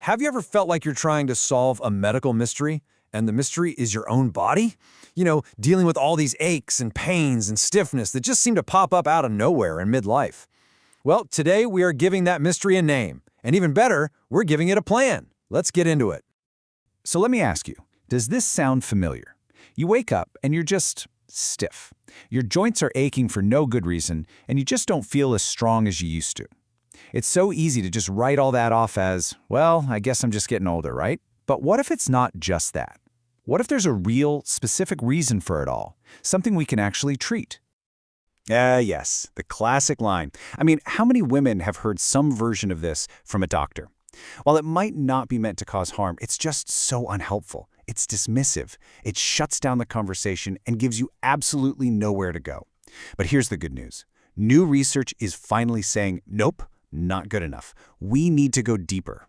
Have you ever felt like you're trying to solve a medical mystery, and the mystery is your own body? Dealing with all these aches and pains and stiffness that just seem to pop up out of nowhere in midlife. Well, today we are giving that mystery a name, and even better, we're giving it a plan. Let's get into it. So let me ask you, does this sound familiar? You wake up and you're just stiff. Your joints are aching for no good reason, and you just don't feel as strong as you used to. It's so easy to just write all that off as, well, I guess I'm just getting older, right? But what if it's not just that? What if there's a real, specific reason for it all? Something we can actually treat? Yes, the classic line. I mean, how many women have heard some version of this from a doctor? While it might not be meant to cause harm, it's just so unhelpful. It's dismissive. It shuts down the conversation and gives you absolutely nowhere to go. But here's the good news. New research is finally saying, nope, not good enough. We need to go deeper.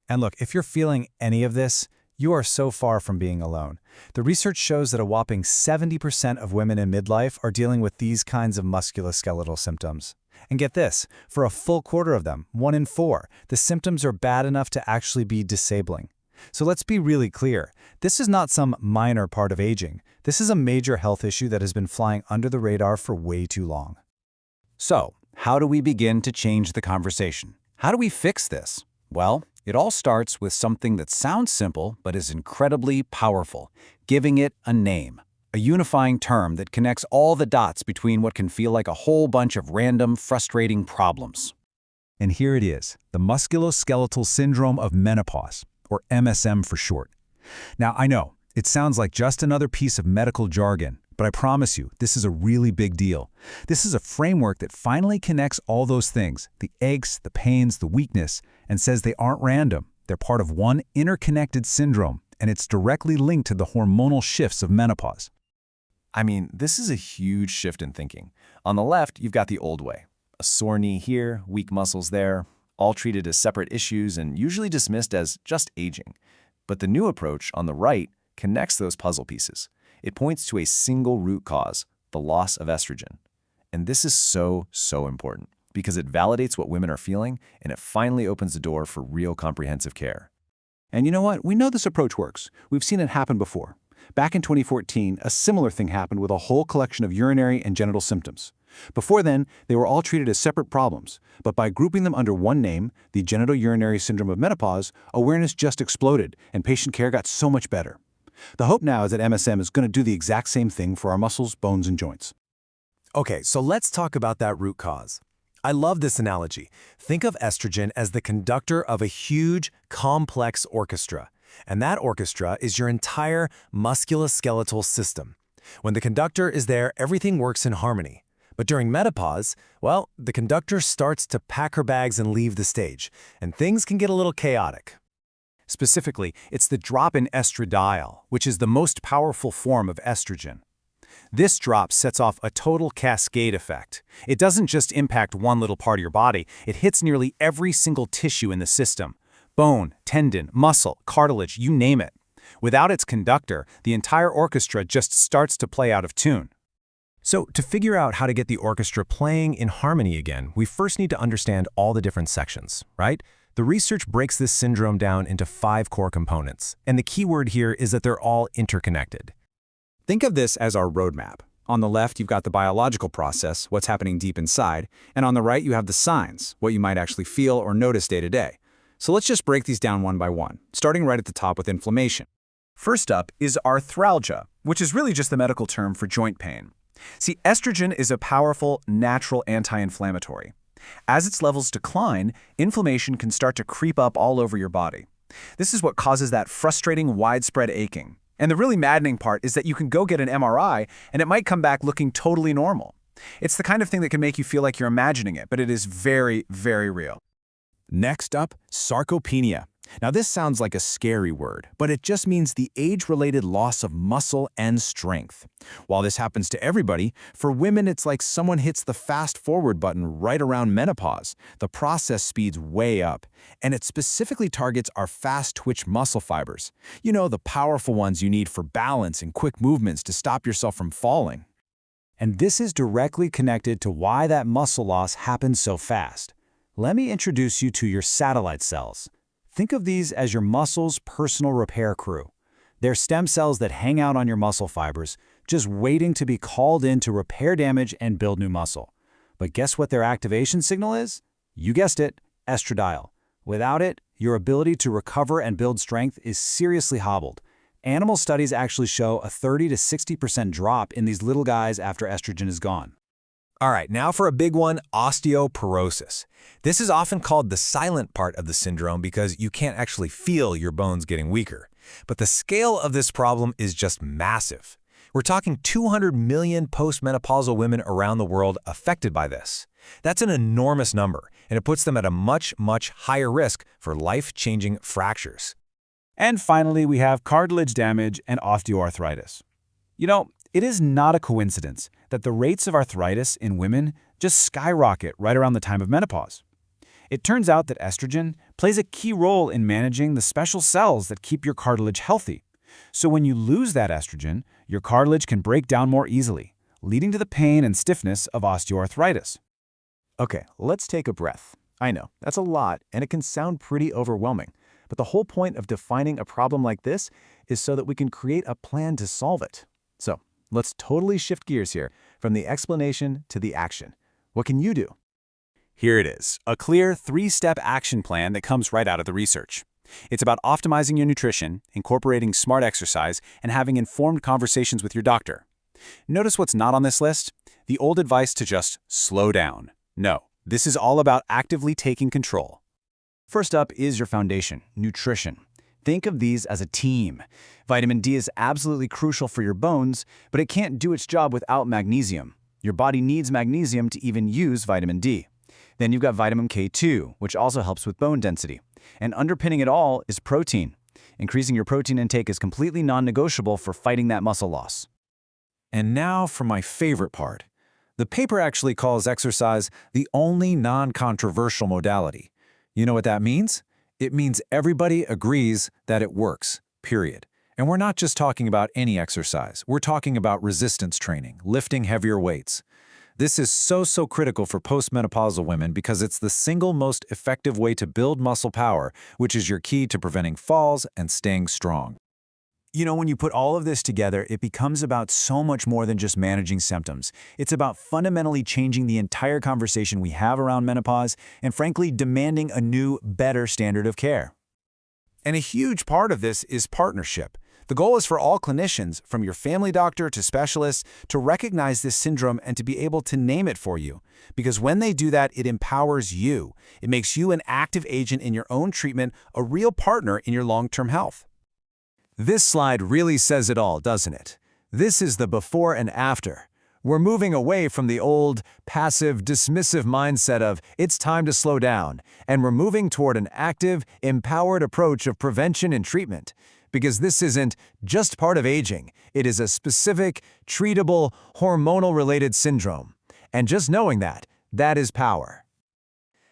And look, if you're feeling any of this, you are so far from being alone. The research shows that a whopping 70% of women in midlife are dealing with these kinds of musculoskeletal symptoms. And get this, for a full quarter of them, 1 in 4, the symptoms are bad enough to actually be disabling. So let's be really clear. This is not some minor part of aging. This is a major health issue that has been flying under the radar for way too long. So, how do we begin to change the conversation? How do we fix this? Well, it all starts with something that sounds simple but is incredibly powerful, giving it a name. A unifying term that connects all the dots between what can feel like a whole bunch of random, frustrating problems. And here it is, the musculoskeletal syndrome of menopause, or MSM for short. Now, I know, it sounds like just another piece of medical jargon, but I promise you, this is a really big deal. This is a framework that finally connects all those things, the aches, the pains, the weakness, and says they aren't random. They're part of one interconnected syndrome, and it's directly linked to the hormonal shifts of menopause. I mean, this is a huge shift in thinking. On the left, you've got the old way. A sore knee here, weak muscles there, all treated as separate issues and usually dismissed as just aging. But the new approach on the right connects those puzzle pieces. It points to a single root cause, the loss of estrogen. And this is so important because it validates what women are feeling and it finally opens the door for real comprehensive care. And you know what? We know this approach works. We've seen it happen before. Back in 2014, a similar thing happened with a whole collection of urinary and genital symptoms. Before then, they were all treated as separate problems, but by grouping them under one name, the genitourinary syndrome of menopause, awareness just exploded and patient care got so much better. The hope now is that MSM is going to do the exact same thing for our muscles, bones, and joints. Okay, so let's talk about that root cause. I love this analogy. Think of estrogen as the conductor of a huge, complex orchestra. And that orchestra is your entire musculoskeletal system. When the conductor is there, everything works in harmony. But during menopause, well, the conductor starts to pack her bags and leave the stage, and things can get a little chaotic. Specifically, it's the drop in estradiol, which is the most powerful form of estrogen. This drop sets off a total cascade effect. It doesn't just impact one little part of your body, it hits nearly every single tissue in the system. Bone, tendon, muscle, cartilage, you name it. Without its conductor, the entire orchestra just starts to play out of tune. So to figure out how to get the orchestra playing in harmony again, we first need to understand all the different sections, right? The research breaks this syndrome down into 5 core components, and the key word here is that they're all interconnected. Think of this as our roadmap. On the left, you've got the biological process, what's happening deep inside, and on the right, you have the signs, what you might actually feel or notice day to day. So let's just break these down one by one, starting right at the top with inflammation. First up is arthralgia, which is really just the medical term for joint pain. See, estrogen is a powerful, natural anti-inflammatory. As its levels decline, inflammation can start to creep up all over your body. This is what causes that frustrating, widespread aching. And the really maddening part is that you can go get an MRI and it might come back looking totally normal. It's the kind of thing that can make you feel like you're imagining it, but it is very, very real. Next up, sarcopenia. Now this sounds like a scary word, but it just means the age-related loss of muscle and strength. While this happens to everybody, for women it's like someone hits the fast-forward button right around menopause. The process speeds way up, and it specifically targets our fast-twitch muscle fibers. You know, the powerful ones you need for balance and quick movements to stop yourself from falling. And this is directly connected to why that muscle loss happens so fast. Let me introduce you to your satellite cells. Think of these as your muscle's personal repair crew. They're stem cells that hang out on your muscle fibers, just waiting to be called in to repair damage and build new muscle. But guess what their activation signal is? You guessed it, estradiol. Without it, your ability to recover and build strength is seriously hobbled. Animal studies actually show a 30 to 60% drop in these little guys after estrogen is gone. All right, now for a big one, osteoporosis. This is often called the silent part of the syndrome because you can't actually feel your bones getting weaker. But the scale of this problem is just massive. We're talking 200 million postmenopausal women around the world affected by this. That's an enormous number, and it puts them at a much, much higher risk for life-changing fractures. And finally, we have cartilage damage and osteoarthritis. You know, it is not a coincidence that the rates of arthritis in women just skyrocket right around the time of menopause. It turns out that estrogen plays a key role in managing the special cells that keep your cartilage healthy. So when you lose that estrogen, your cartilage can break down more easily, leading to the pain and stiffness of osteoarthritis. Okay, let's take a breath. I know, that's a lot, and it can sound pretty overwhelming. But the whole point of defining a problem like this is so that we can create a plan to solve it. So, let's totally shift gears here, from the explanation to the action. What can you do? Here it is, a clear 3-step action plan that comes right out of the research. It's about optimizing your nutrition, incorporating smart exercise, and having informed conversations with your doctor. Notice what's not on this list? The old advice to just slow down. No, this is all about actively taking control. First up is your foundation, nutrition. Think of these as a team. Vitamin D is absolutely crucial for your bones, but it can't do its job without magnesium. Your body needs magnesium to even use vitamin D. Then you've got vitamin K2, which also helps with bone density. And underpinning it all is protein. Increasing your protein intake is completely non-negotiable for fighting that muscle loss. And now for my favorite part. The paper actually calls exercise the only non-controversial modality. You know what that means? It means everybody agrees that it works, period. And we're not just talking about any exercise. We're talking about resistance training, lifting heavier weights. This is so critical for postmenopausal women because it's the single most effective way to build muscle power, which is your key to preventing falls and staying strong. You know, when you put all of this together, it becomes about so much more than just managing symptoms. It's about fundamentally changing the entire conversation we have around menopause and, frankly, demanding a new, better standard of care. And a huge part of this is partnership. The goal is for all clinicians, from your family doctor to specialists, to recognize this syndrome and to be able to name it for you. Because when they do that, it empowers you. It makes you an active agent in your own treatment, a real partner in your long-term health. This slide really says it all, doesn't it? This is the before and after. We're moving away from the old, passive, dismissive mindset of, it's time to slow down, and we're moving toward an active, empowered approach of prevention and treatment. Because this isn't just part of aging, it is a specific, treatable, hormonal-related syndrome. And just knowing that is power.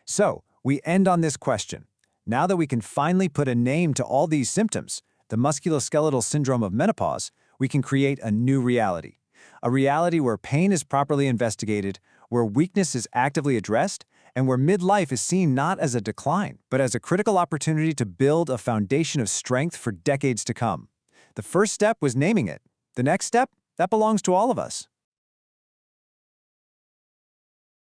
So, we end on this question. Now that we can finally put a name to all these symptoms, the musculoskeletal syndrome of menopause, we can create a new reality. A reality where pain is properly investigated, where weakness is actively addressed, and where midlife is seen not as a decline, but as a critical opportunity to build a foundation of strength for decades to come. The first step was naming it. The next step, that belongs to all of us.